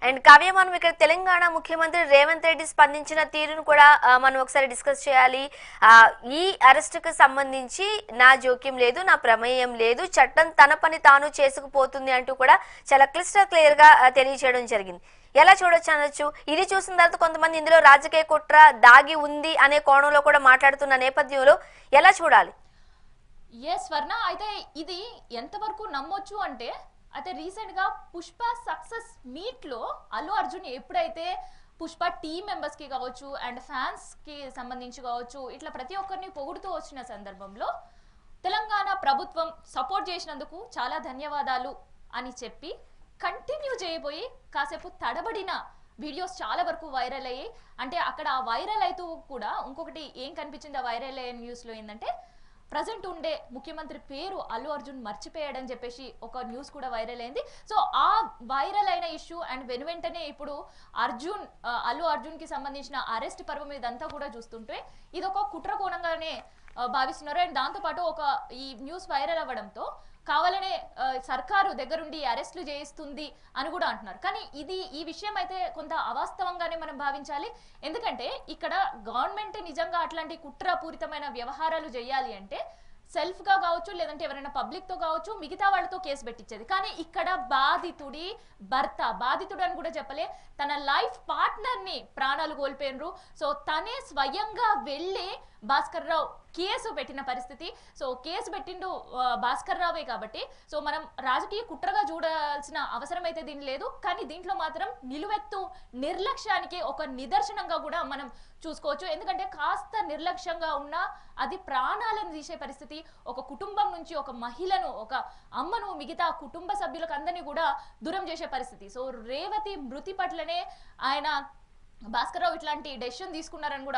And Kavya, మనం ఇక్కడ తెలంగాణ ముఖ్యమంత్రి రేవంత్ రెడ్డి స్పందించిన తీరును కూడా మనం ఒకసారి డిస్కస్ చేయాలి. ఈ అరెస్టుకు సంబంధించి నా జోక్యం లేదు, నా ప్రమేయం లేదు, చట్టం తన పని తాను చేసుకుపోతుంది అంటూ కూడా చాలా క్లియర్ గా తెలియజేయడం జరిగింది. ఎలా చూడొచ్చు అనొచ్చు? ఇది చూసిన తర్వాత కొంతమంది ఇందులో రాజకీయ కుట్ర దాగి ఉంది అనే కోణంలో కూడా మాట్లాడుతున్న నేపథ్యంలో ఎలా చూడాలి? స్వర్ణ, అయితే ఇది ఎంతవరకు నమ్మొచ్చు అంటే, అయితే రీసెంట్ గా పుష్ప సక్సెస్ మీట్ లో అల్లు అర్జున్ ఎప్పుడైతే పుష్ప టీమ్ మెంబర్స్ కి కావచ్చు అండ్ ఫ్యాన్స్ కి సంబంధించి కావచ్చు ఇట్లా ప్రతి ఒక్కరిని పొగుడుతూ వచ్చిన సందర్భంలో తెలంగాణ ప్రభుత్వం సపోర్ట్ చేసినందుకు చాలా ధన్యవాదాలు అని చెప్పి కంటిన్యూ చేయబోయి కాసేపు తడబడిన వీడియోస్ చాలా వరకు వైరల్ అయ్యాయి. అంటే అక్కడ ఆ వైరల్ అవుతూ కూడా ఇంకొకటి ఏం కనిపించింది ఆ వైరల్ అయ్యే న్యూస్ లో ఏంటంటే, ప్రజెంట్ ఉండే ముఖ్యమంత్రి పేరు అల్లు అర్జున్ మర్చిపోయాడని చెప్పేసి ఒక న్యూస్ కూడా వైరల్ అయింది. సో ఆ వైరల్ అయిన ఇష్యూ అండ్ వెనువెంటనే ఇప్పుడు అల్లు అర్జున్ కి సంబంధించిన అరెస్ట్ పర్వం ఇదంతా కూడా చూస్తుంటే ఇది ఒక కుట్ర కోణంగానే భావిస్తున్నారు. అండ్ దాంతోపాటు ఈ న్యూస్ వైరల్ అవ్వడంతో కావాలనే సర్కారు దగ్గరుండి అరెస్టులు చేయిస్తుంది అని కూడా అంటున్నారు. కానీ ఈ విషయం అయితే కొంత అవాస్తవంగానే మనం భావించాలి. ఎందుకంటే ఇక్కడ గవర్నమెంట్ నిజంగా అట్లాంటి కుట్రపూరితమైన వ్యవహారాలు చేయాలి అంటే సెల్ఫ్ గా కావచ్చు, లేదంటే ఎవరైనా పబ్లిక్ తో కావచ్చు, మిగతా వాళ్ళతో కేసు పెట్టించేది. కానీ ఇక్కడ బాధితుడి భర్త, బాధితుడు అని కూడా చెప్పలే, తన లైఫ్ పార్ట్నర్ ని ప్రాణాలు కోల్పోయినరు. సో తనే స్వయంగా వెళ్ళి భాస్కర్ రావు కేసు పెట్టిన పరిస్థితి. సో కేసు పెట్టిండు భాస్కర్ రావే కాబట్టి సో మనం రాజకీయ కుట్రగా చూడాల్సిన అవసరం అయితే దీని లేదు. కానీ దీంట్లో మాత్రం నిలువెత్తు నిర్లక్ష్యానికి ఒక నిదర్శనంగా కూడా మనం చూసుకోవచ్చు. ఎందుకంటే కాస్త నిర్లక్ష్యంగా ఉన్నా అది ప్రాణాలను తీసే పరిస్థితి. ఒక కుటుంబం నుంచి ఒక మహిళను, ఒక అమ్మను, మిగతా కుటుంబ సభ్యులకు అందరినీ కూడా దూరం చేసే పరిస్థితి. సో రేవతి మృతి పట్లనే ఆయన భాస్కర్ రావు ఇట్లాంటి డెసిషన్ తీసుకున్నారని కూడా